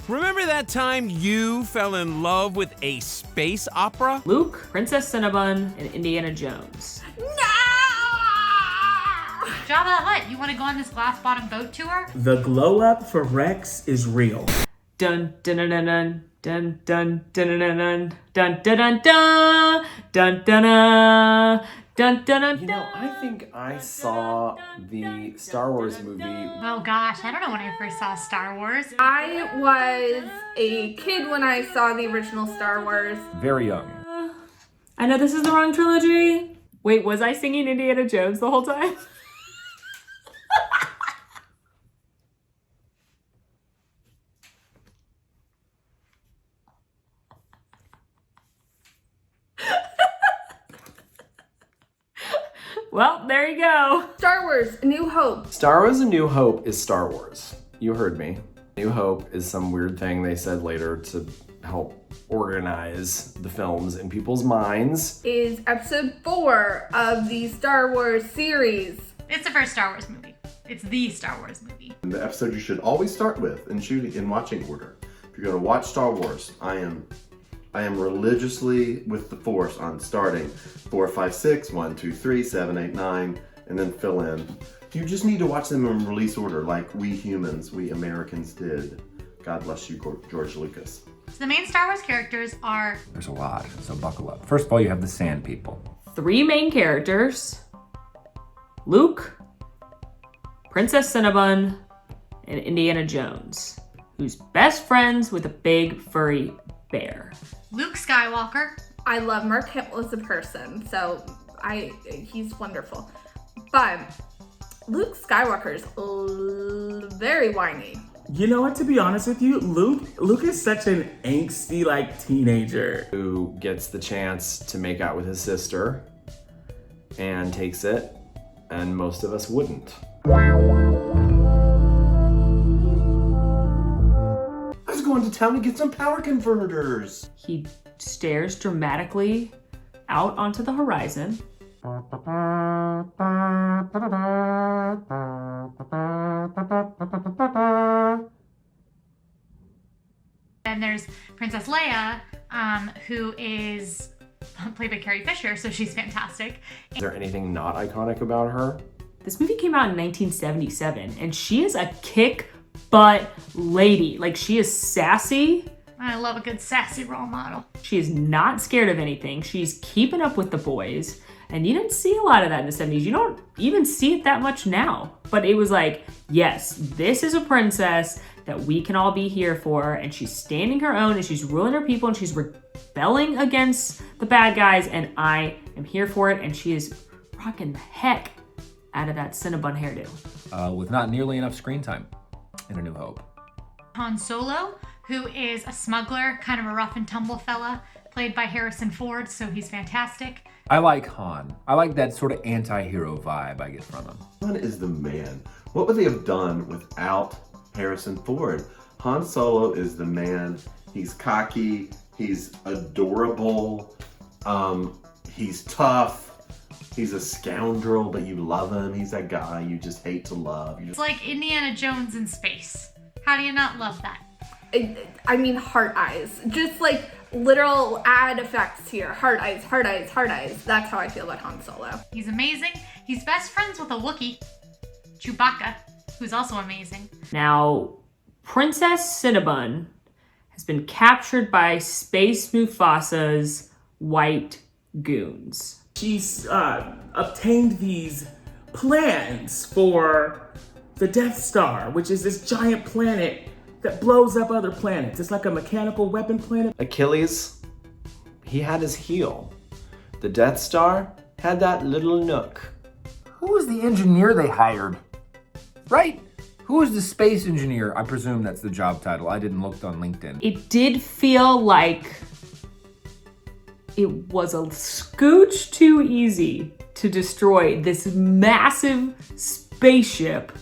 Remember that time you fell in love with a space opera? Luke, Princess Cinnabon, and Indiana Jones. No! Jabba the Hutt, you want to go on this glass bottom boat tour? The glow up for Rex is real. Dun dun dun dun dun dun dun dun dun dun dun dun dun dun dun dun dun dun. You know, I think I saw the Star Wars movie. Oh gosh, I don't know when I first saw Star Wars. I was a kid when I saw the original Star Wars. Very young. I know this is the wrong trilogy. Wait, was I singing Indiana Jones the whole time? Well, there you go. Star Wars, A New Hope. Star Wars A New Hope is Star Wars. You heard me. New Hope is some weird thing they said later to help organize the films in people's minds. Is episode 4 of the Star Wars series. It's the first Star Wars movie. It's the Star Wars movie. The episode you should always start with in shooting in watching order. If you're going to watch Star Wars, I am religiously with the Force on starting 4, 5, 6, 1, 2, 3, 7, 8, 9, and then fill in. You just need to watch them in release order like we humans, we Americans did. God bless you, George Lucas. So the main Star Wars characters are... There's a lot, so buckle up. First of all, you have the Sand People. 3 main characters. Luke, Princess Cinnabon, and Indiana Jones, who's best friends with a big furry bear. Luke Skywalker. I love Mark Hamill as a person, so he's wonderful. But Luke Skywalker's very whiny. You know what, to be honest with you, Luke is such an angsty, teenager. Who gets the chance to make out with his sister and takes it, and most of us wouldn't. I was going to town to get some power converters. He stares dramatically out onto the horizon. Then there's Princess Leia, who is played by Carrie Fisher, so she's fantastic. Is there anything not iconic about her? This movie came out in 1977, and she is a kick-butt lady. She is sassy. I love a good sassy role model. She is not scared of anything. She's keeping up with the boys. And you didn't see a lot of that in the 70s. You don't even see it that much now. But it was yes, this is a princess that we can all be here for. And she's standing her own, and she's ruling her people, and she's rebelling against the bad guys. And I am here for it. And she is rocking the heck out of that Cinnabon hairdo. With not nearly enough screen time in A New Hope. Han Solo, who is a smuggler, kind of a rough and tumble fella, played by Harrison Ford, so he's fantastic. I like Han. I like that sort of anti-hero vibe I get from him. Han is the man. What would they have done without Harrison Ford? Han Solo is the man. He's cocky. He's adorable. He's tough. He's a scoundrel, but you love him. He's that guy you just hate to love. It's like Indiana Jones in space. How do you not love that? I mean, heart eyes. Just literal ad effects here. Heart eyes, heart eyes, heart eyes. That's how I feel about Han Solo. He's amazing. He's best friends with a Wookiee, Chewbacca, who's also amazing. Now, Princess Cinnabon has been captured by Space Mufasa's white goons. She's obtained these plans for the Death Star, which is this giant planet that blows up other planets. It's like a mechanical weapon planet. Achilles, he had his heel. The Death Star had that little nook. Who was the engineer they hired? Right? Who was the space engineer? I presume that's the job title. I didn't look on LinkedIn. It did feel like it was a scooch too easy to destroy this massive spaceship.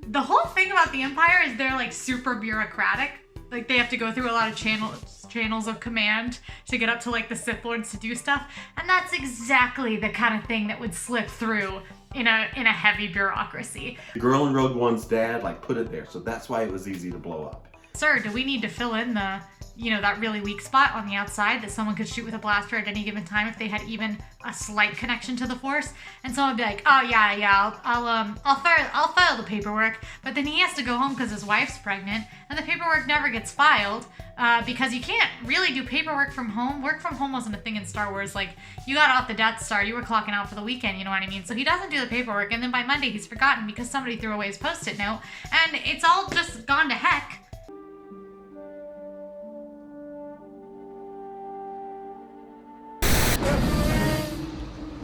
The whole thing about the Empire is they're super bureaucratic. They have to go through a lot of channels of command to get up to the Sith Lords to do stuff. And that's exactly the kind of thing that would slip through in a heavy bureaucracy. The girl in Rogue One's dad put it there, so that's why it was easy to blow up. Sir, do we need to fill in the, that really weak spot on the outside that someone could shoot with a blaster at any given time if they had even a slight connection to the Force? And someone would be like, oh yeah, I'll file the paperwork. But then he has to go home because his wife's pregnant, and the paperwork never gets filed because you can't really do paperwork from home. Work from home wasn't a thing in Star Wars. Like, you got off the Death Star, you were clocking out for the weekend, you know what I mean? So he doesn't do the paperwork, and then by Monday he's forgotten because somebody threw away his Post-it note, and it's all just gone to heck.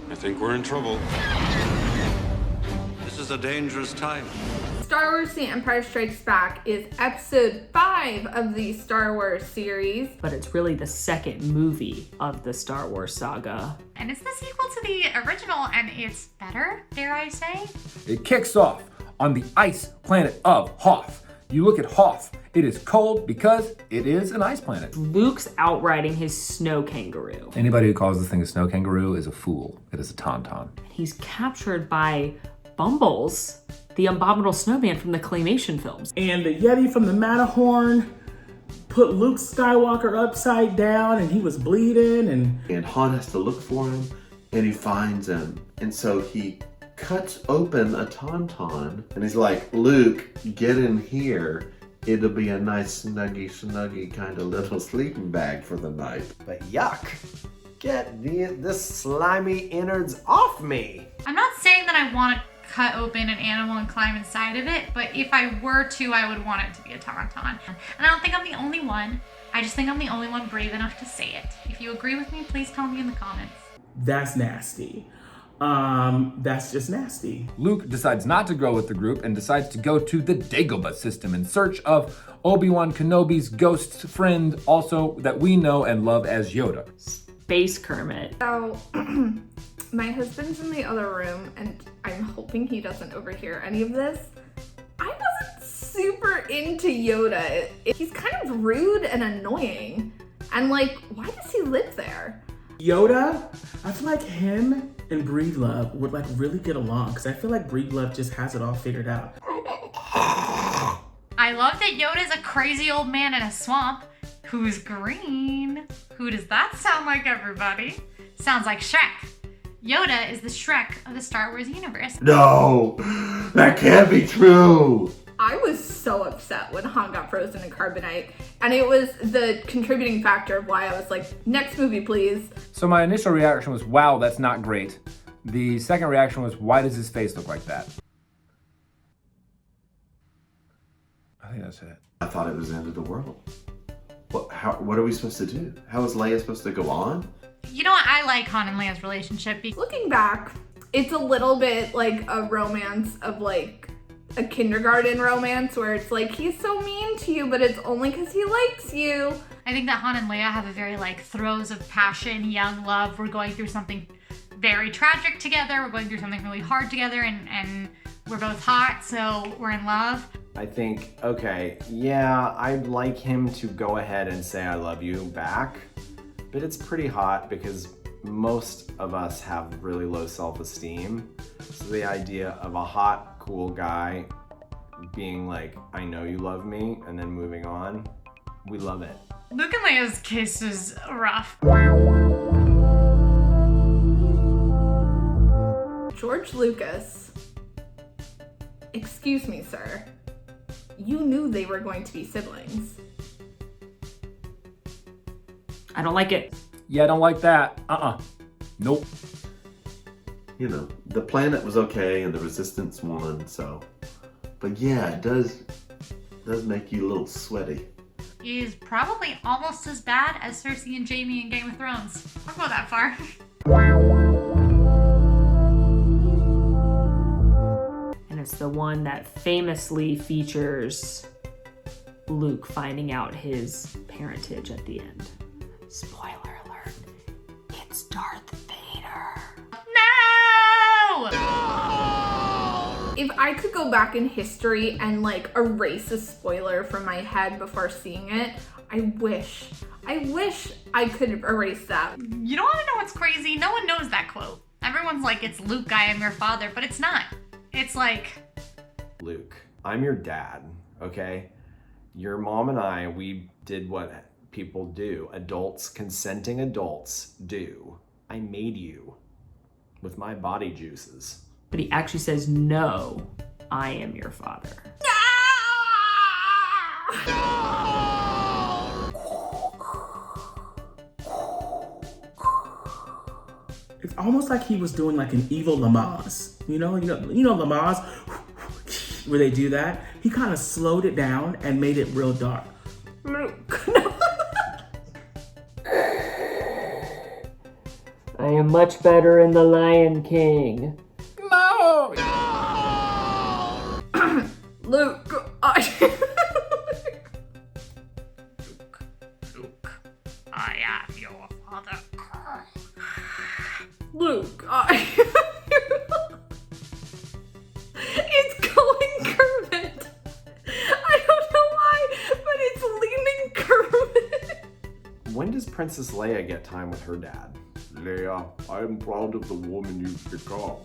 I think we're in trouble. This is a dangerous time. Star Wars The Empire Strikes Back is episode 5 of the Star Wars series. But it's really the second movie of the Star Wars saga. And it's the sequel to the original, and it's better, dare I say? It kicks off on the ice planet of Hoth. You look at Hoth, it is cold because it is an ice planet. Luke's out riding his snow kangaroo. Anybody who calls this thing a snow kangaroo is a fool. It is a tauntaun. He's captured by Bumbles, the abominable snowman from the claymation films. And the Yeti from the Matterhorn put Luke Skywalker upside down and he was bleeding And Han has to look for him and he finds him. And so he cuts open a tauntaun and he's like, Luke, get in here. It'll be a nice snuggy kind of little sleeping bag for the night. But yuck! Get this slimy innards off me! I'm not saying that I want to cut open an animal and climb inside of it, but if I were to, I would want it to be a tauntaun. And I don't think I'm the only one. I just think I'm the only one brave enough to say it. If you agree with me, please tell me in the comments. that's nasty. That's just nasty. Luke decides not to go with the group and decides to go to the Dagobah system in search of Obi-Wan Kenobi's ghost friend, also that we know and love as Yoda. Space Kermit. So, my husband's in the other room, and I'm hoping he doesn't overhear any of this. I wasn't super into Yoda. He's kind of rude and annoying. And like, why does he live there? Yoda, I feel like him and Breedlove would like really get along because I feel like Breedlove just has it all figured out. I love that Yoda's a crazy old man in a swamp who's green. Who does that sound like, everybody? Sounds like Shrek. Yoda is the Shrek of the Star Wars universe. No, that can't be true. I was so upset when Han got frozen in carbonite, and it was the contributing factor of why I was like, next movie, please. So my initial reaction was, wow, that's not great. The second reaction was, why does his face look like that? I think that's it. I thought it was the end of the world. What are we supposed to do? How is Leia supposed to go on? You know what? I like Han and Leia's relationship. Looking back, it's a little bit like a romance of like a kindergarten romance where it's like, he's so mean to you, but it's only because he likes you. I think that Han and Leia have a very like throes of passion, young love. We're going through something very tragic together. We're going through something really hard together, and we're both hot, so we're in love. I think, okay, yeah, I'd like him to go ahead and say I love you back, but it's pretty hot because most of us have really low self-esteem. So the idea of a hot, cool guy being like, I know you love me, and then moving on, we love it. Luke and Leia's kiss is rough. George Lucas, excuse me, sir. You knew they were going to be siblings. I don't like it. Yeah, I don't like that. Nope. You know, the planet was okay and the resistance won, so. But yeah, it does make you a little sweaty. Is probably almost as bad as Cersei and Jaime in Game of Thrones. I'll go that far. And it's the one that famously features Luke finding out his parentage at the end. Spoiler alert, it's Darth Vader. No! If I could go back in history and like erase a spoiler from my head before seeing it, I wish I could erase that. You don't want to know what's crazy? No one knows that quote. Everyone's like, it's Luke, I am your father, but it's not. It's like, Luke, I'm your dad, okay? Your mom and I, we did what people do. Consenting adults do. I made you with my body juices. But he actually says, no, I am your father. It's almost like he was doing like an evil Lamaze. You know Lamaze, where they do that? He kind of slowed it down and made it real dark. I am much better in The Lion King. Luke, I am your father. Luke, it's going Kermit. I don't know why, but it's leaning Kermit. When does Princess Leia get time with her dad? Leia, I am proud of the woman you've become.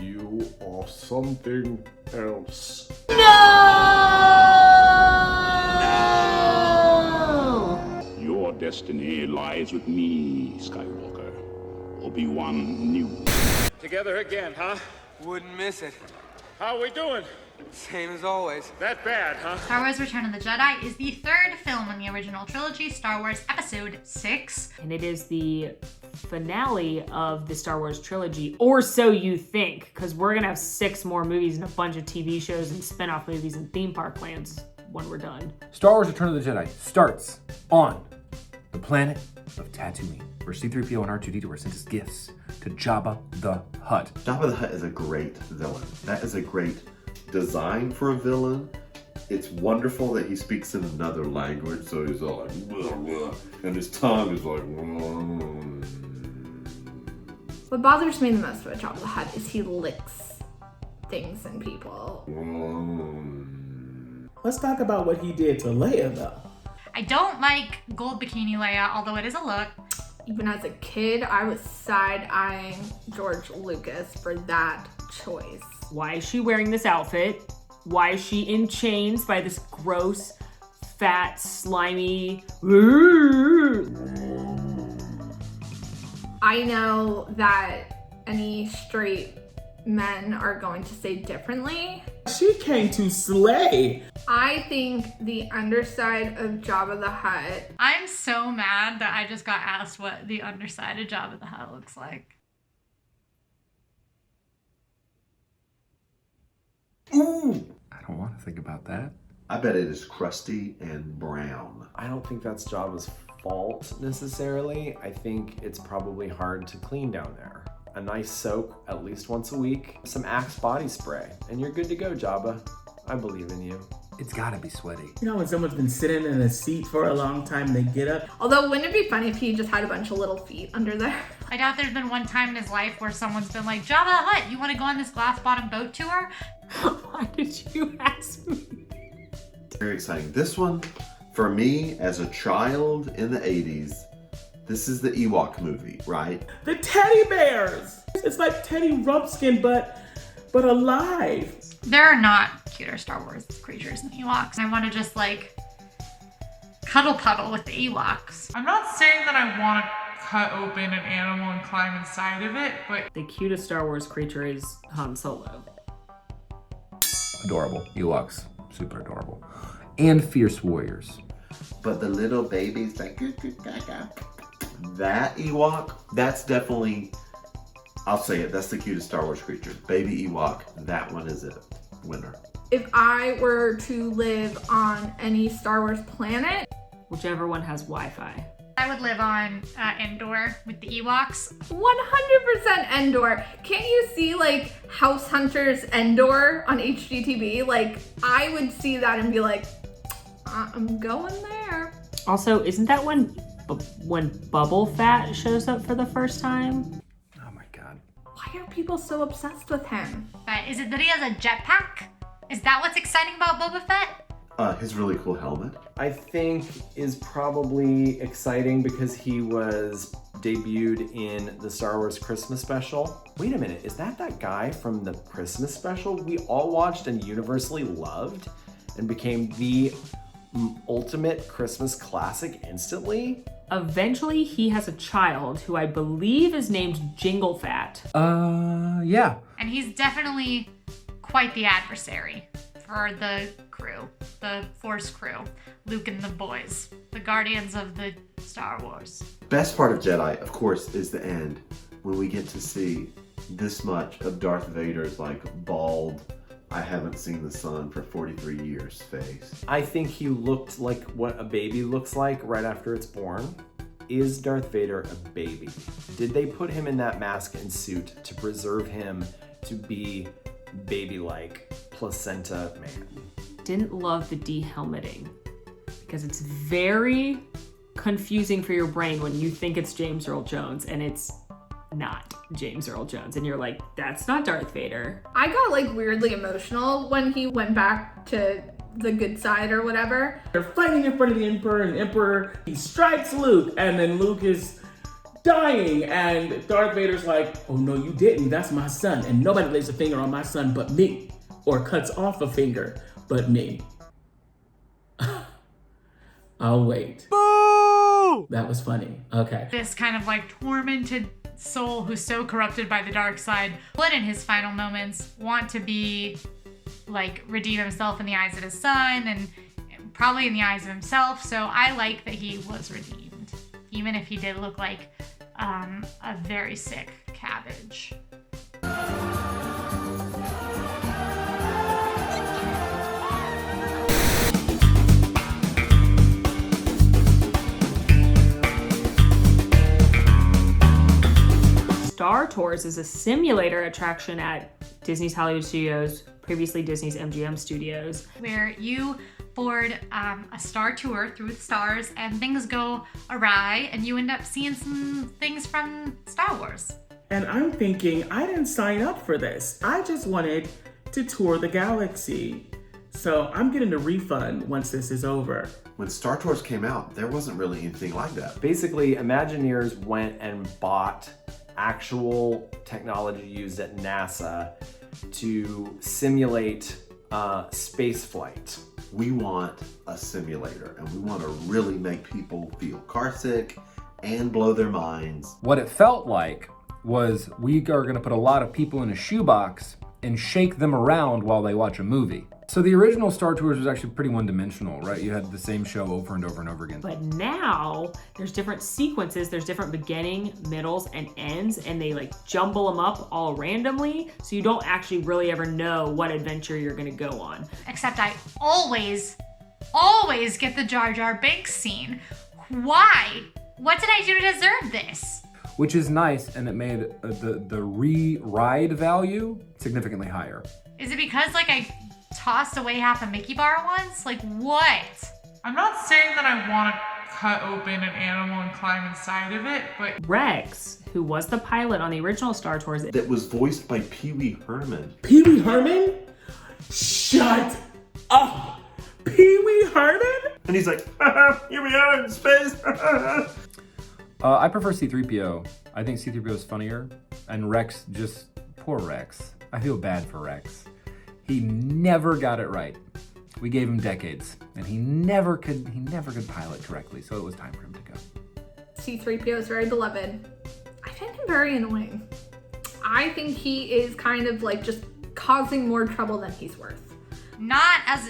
You are something else. Your destiny lies with me, Skywalker. Obi-Wan knew. Together again, huh? Wouldn't miss it. How are we doing? Same as always. That bad, huh? Star Wars Return of the Jedi is the third film in the original trilogy, Star Wars Episode 6. And it is the finale of the Star Wars trilogy, or so you think, because we're gonna have 6 more movies and a bunch of TV shows and spin-off movies and theme park lands when we're done. Star Wars Return of the Jedi starts on the planet of Tatooine, where C-3PO and R2-D2 were sent as gifts to Jabba the Hutt. Jabba the Hutt is a great villain. That is a great design for a villain. It's wonderful that he speaks in another language, so he's all like, blah, blah, and his tongue is like, What bothers me the most about Jabba the Hutt is he licks things and people. Let's talk about what he did to Leia, though. I don't like gold bikini Leia, although it is a look. Even as a kid, I was side-eyeing George Lucas for that choice. Why is she wearing this outfit? Why is she in chains by this gross, fat, slimy... I know that any straight men are going to say differently. She came to slay. I think the underside of Jabba the Hutt. I'm so mad that I just got asked what the underside of Jabba the Hutt looks like. ooh, I don't want to think about that. I bet it is crusty and brown. I don't think that's Jabba's fault necessarily. I think it's probably hard to clean down there. A nice soak at least once a week, some Axe body spray, and you're good to go, Jabba. I believe in you. It's gotta be sweaty. You know when someone's been sitting in a seat for a long time, they get up. Although, wouldn't it be funny if he just had a bunch of little feet under there? I doubt there's been one time in his life where someone's been like, Jabba the Hutt, you want to go on this glass bottom boat tour? Why did you ask me? Very exciting. This one, for me, as a child in the 80s, this is the Ewok movie, right? The teddy bears. It's like Teddy Rumpskin, but alive. There are not cuter Star Wars creatures than Ewoks. I want to just like cuddle puddle with the Ewoks. I'm not saying that I want to cut open an animal and climb inside of it, but The cutest Star Wars creature is Han Solo. Adorable. Ewoks. Super adorable. And fierce warriors. But the little baby's like, that Ewok, that's definitely, I'll say it, that's the cutest Star Wars creature. Baby Ewok, that one is it. Winner. If I were to live on any Star Wars planet, Whichever one has Wi-Fi. I would live on Endor with the Ewoks. 100% Endor. Can't you see like House Hunters Endor on HGTV? Like, I would see that and be like, I'm going there. Also, isn't that when Bubble Fat shows up for the first time? Oh my god. Why are people so obsessed with him? But is it that he has a jetpack? Is that what's exciting about Boba Fett? His really cool helmet. I think is probably exciting because he was debuted in the Star Wars Christmas special. Wait a minute, is that guy from the Christmas special we all watched and universally loved? and became the ultimate Christmas classic instantly. Eventually, he has a child who I believe is named Jingle Fat. Yeah. And he's definitely quite the adversary for the crew, the Force crew, Luke and the boys, the guardians of the Star Wars. Best part of Jedi, of course, is the end, when we get to see this much of Darth Vader's like bald, I haven't seen the sun for 43 years face. I think he looked like what a baby looks like right after it's born. Is Darth Vader a baby? Did they put him in that mask and suit to preserve him to be baby-like placenta man? Didn't love the de-helmeting because it's very confusing for your brain when you think it's James Earl Jones and it's not James Earl Jones, and you're like, that's not Darth Vader. I got like weirdly emotional when he went back to the good side or whatever. They're fighting in front of the Emperor, and the Emperor, he strikes Luke, and then Luke is dying, and Darth Vader's like, oh no, you didn't, that's my son, and nobody lays a finger on my son but me, or cuts off a finger but me. I'll wait. Boo! That was funny. Okay. This kind of like tormented soul who's so corrupted by the dark side would in his final moments want to be like redeem himself in the eyes of his son and probably in the eyes of himself. So I like that he was redeemed, even if he did look like a very sick cabbage. Star Tours is a simulator attraction at Disney's Hollywood Studios, previously Disney's MGM Studios, where you board a star tour through the stars and things go awry and you end up seeing some things from Star Wars. And I'm thinking, I didn't sign up for this. I just wanted to tour the galaxy. So I'm getting a refund once this is over. When Star Tours came out, there wasn't really anything like that. Basically, Imagineers went and bought actual technology used at NASA to simulate space flight. We want a simulator, and we want to really make people feel carsick and blow their minds. What it felt like was we are going to put a lot of people in a shoebox and shake them around while they watch a movie. So the original Star Tours was actually pretty one-dimensional, right? You had the same show over and over and over again. but now there's different sequences, there's different beginning, middles, and ends, and they like jumble them up all randomly, so you don't actually really ever know what adventure you're gonna go on. Except I always get the Jar Jar Binks scene. Why? What did I do to deserve this? Which is nice, and it made the re-ride value significantly higher. Is it because like I tossed away half a Mickey bar once? Like what? I'm not saying that I want to cut open an animal and climb inside of it, but Rex, who was the pilot on the original Star Tours, That was voiced by Pee Wee Herman. Pee Wee Herman? Shut up! Pee Wee Herman? And he's like, here we are in space. I prefer C-3PO. I think C-3PO is funnier, and Rex just, poor Rex. I feel bad for Rex. He never got it right. We gave him decades, and he never could pilot correctly, so it was time for him to go. C-3PO is very beloved. I find him very annoying. I think he is kind of like just causing more trouble than he's worth. Not as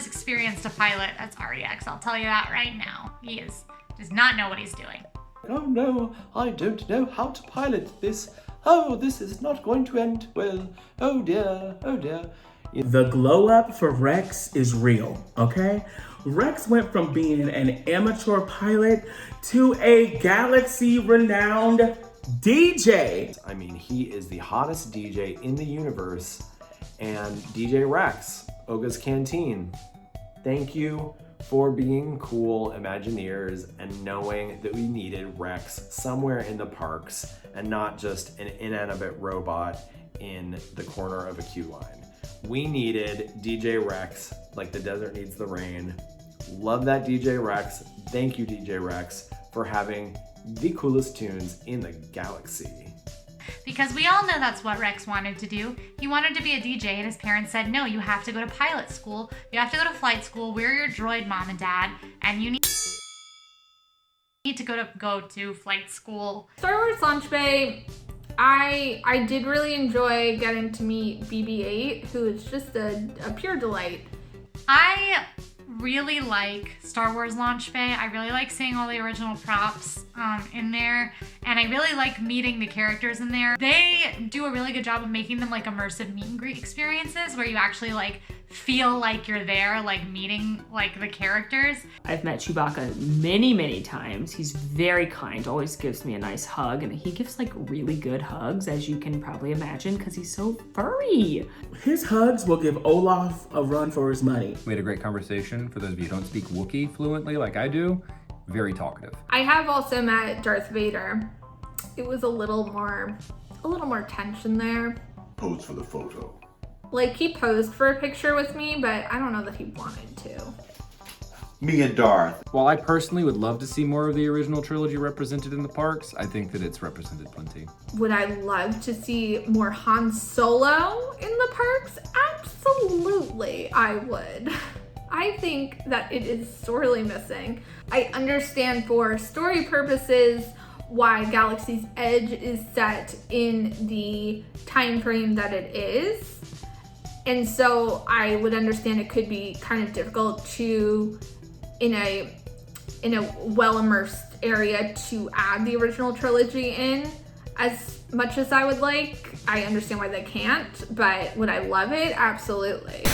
experienced a pilot as RDX, I'll tell you that right now. He does not know what he's doing. Oh no, I don't know how to pilot this. Oh, this is not going to end well. Oh dear, oh dear. The glow up for Rex is real, okay? Rex went from being an amateur pilot to a galaxy-renowned DJ. I mean, he is the hottest DJ in the universe, and DJ Rex, Oga's Canteen. Thank you for being cool Imagineers and knowing that we needed Rex somewhere in the parks and not just an inanimate robot in the corner of a queue line. We needed DJ Rex like the desert needs the rain. Love that DJ Rex. Thank you, DJ Rex, for having the coolest tunes in the galaxy. because we all know that's what Rex wanted to do. He wanted to be a DJ, and his parents said, no, you have to go to pilot school, you have to go to flight school, we're your droid mom and dad, and you need to go to flight school. Star Wars Launch Bay, I did really enjoy getting to meet BB-8, who is just a pure delight. I really like Star Wars Launch Bay. I really like seeing all the original props in there, and I really like meeting the characters in there. They do a really good job of making them like immersive meet and greet experiences where you actually like feel like you're there, like meeting like the characters. I've met Chewbacca many times. He's very kind, always gives me a nice hug, and he gives like really good hugs, as you can probably imagine, because he's so furry. His hugs will give Olaf a run for his money. We had a great conversation. For those of you who don't speak Wookiee fluently like I do, very talkative. I have also met Darth Vader. It was a little more tension there. Pose for the photo. Like, he posed for a picture with me, but I don't know that he wanted to. Me and Darth. While I personally would love to see more of the original trilogy represented in the parks, I think that it's represented plenty. Would I love to see more Han Solo in the parks? Absolutely, I would. I think that it is sorely missing. I understand for story purposes why Galaxy's Edge is set in the time frame that it is. And so I would understand it could be kind of difficult to, in a well-immersed area, to add the original trilogy in as much as I would like. I understand why they can't, but would I love it? Absolutely.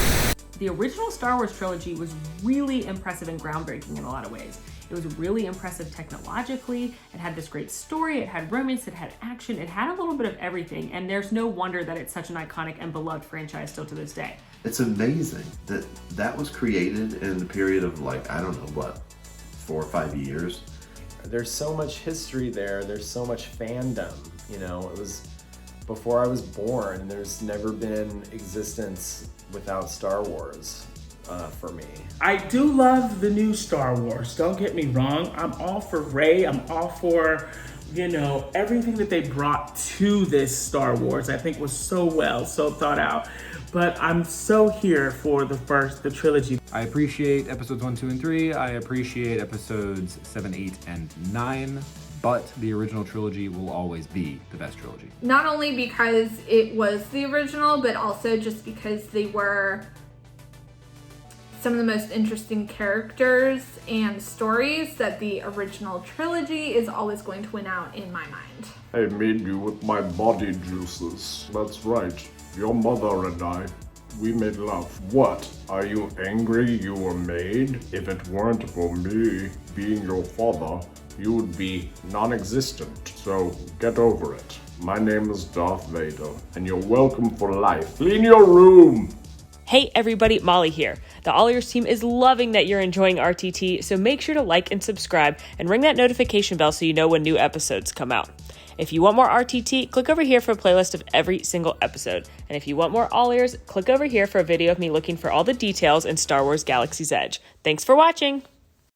The original Star Wars trilogy was really impressive and groundbreaking in a lot of ways. It was really impressive technologically. It had this great story, it had romance, it had action, it had a little bit of everything, and there's no wonder that it's such an iconic and beloved franchise still to this day. It's amazing that that was created in the period of like, I don't know what, 4 or 5 years. There's so much history there, there's so much fandom, you know, it was before I was born, there's never been existence without Star Wars. For me. I do love the new Star Wars, don't get me wrong. I'm all for Rey, I'm all for, you know, everything that they brought to this Star Wars I think was so thought out. But I'm so here for the trilogy. I appreciate episodes 1, 2, and 3. I appreciate episodes 7, 8, and 9. But the original trilogy will always be the best trilogy. Not only because it was the original, but also just because they were some of the most interesting characters and stories that the original trilogy is always going to win out in my mind. I made you with my body juices. That's right. Your mother and I, we made love. What? Are you angry you were made? If it weren't for me being your father, you would be non-existent. So get over it. My name is Darth Vader, and you're welcome for life. Clean your room! Hey everybody, Molly here. The AllEars team is loving that you're enjoying RTT, so make sure to like and subscribe and ring that notification bell so you know when new episodes come out. If you want more RTT, click over here for a playlist of every single episode. And if you want more AllEars, click over here for a video of me looking for all the details in Star Wars Galaxy's Edge. Thanks for watching!